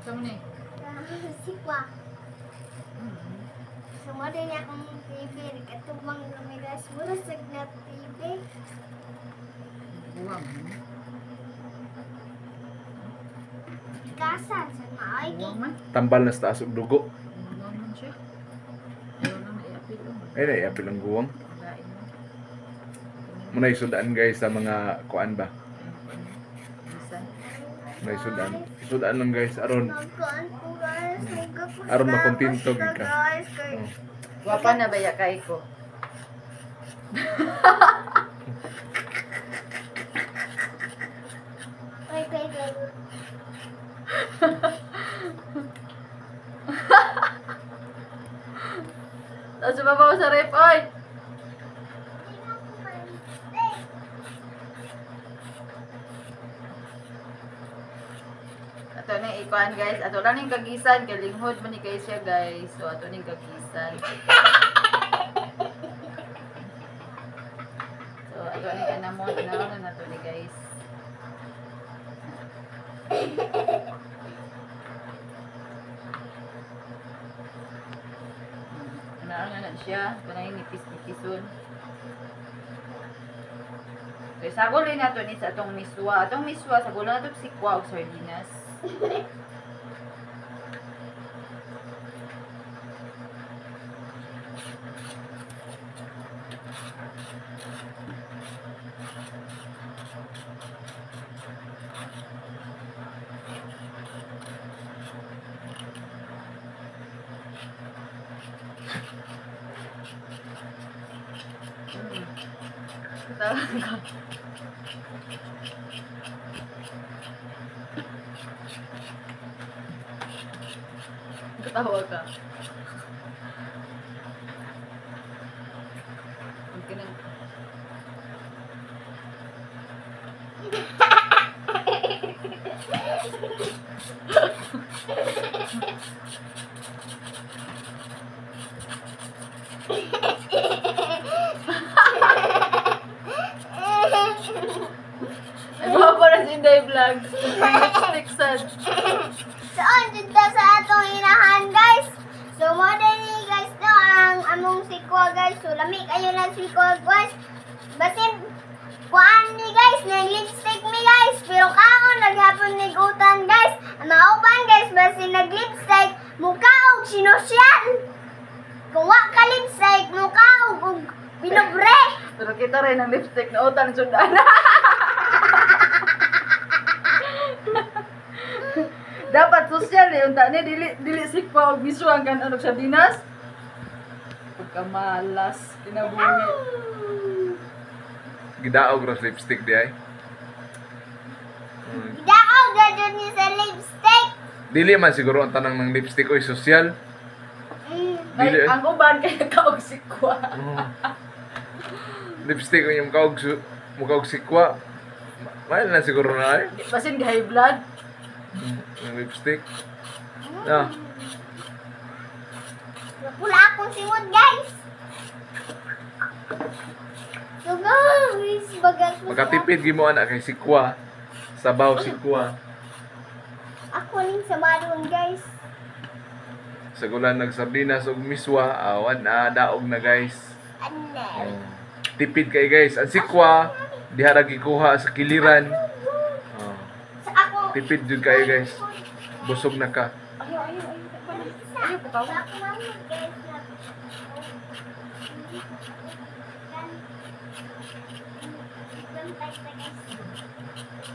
Saan ni? Sikwa. Semua din akong TV. Katubang lumigas. Burasag na TV. Buwang. Kasan sa maay. Buwang man. Tambal na sa taas og dugo. Buwang man siya. Ayaw na naiapil mo. Ay, naiapil ang guwang. Pagain mo. Muna isudaan guys sa mga kuan ba. Bisan. Muna isudaan. Isudaan lang guys aron Nagkaan ko guys. aron makontento gid ka. Guys. Kay... Oh. Wapa na ba yakay ko? Ay, kay. Tapos babaw sa rep, oy! Ato na ikuan guys. Ato lang yung kagisan. Kalinghod man ni kayo siya guys. So ato na yung kagisan. So ato na yung anamon. Anamon na ato ni guys. Anaan na siya. Ito na yung nipis-nipisun. So isagulin na ito ni sa atong miswa. Atong miswa, sagulin na ito sikwa o sardinas. Talaga. Ketawa ka. Okay na. Ay, mga para sa Inday Vlog. Lipstick sad. Saan dito sa atong inahan guys? So mo din ni guys no ang among sikwa guys. So lami kayo lang sikwa guys. Basin kuan ni guys ng lipstick mi guys. Pero kaon naghapon ni utan guys. Mauban guys basin nag lipstick mukha og sinosyal. Kung wa ka lipstick mukha og binobre. Pero kita rin ang lipstick na utang sundan. Dapat social eh. Unta ni dili sikpa og bisuan kan ano sa dinas. Pagkamalas kinabuhi. Gidaog ras lipstick di ay. Dao gadyon ni sa lipstick. Dili man siguro ang tanang ng lipstick oy sosyal. Ay, Dili. ang uban kaya kaog sikwa. Lipstick yung mukha og sikwa. Mahal na siguro na ay. Basin high blood. Yung lipstick. Ah, Pula akong simod guys. So guys, bagas mo. makatipid gimo ana kay sikwa. Sabaw sikwa. Ako rin sa madon guys. Sa gulan nagsardinas og miswa, awan na daog na guys. Ano? Tipid kay guys. Ang sikwa diha ra gikuha sa kiliran. Oh. Sa ako. Tipid jud kayo guys. Busog na ka. Ayaw. Ayaw po Sa ako namin guys.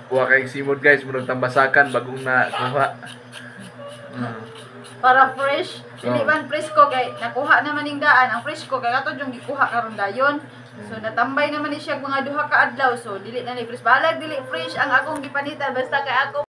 Kuha kay simod guys, murag tambasakan bagong na kuha. para fresh. Dili Oh. man presko kay nakuha naman ning daan. Ang presko kay ato yung gikuha karon dayon. So natambay naman ni siya mga duha ka adlaw. So dili na ni fresh. Balag dili fresh ang akong gipanitan basta kay ako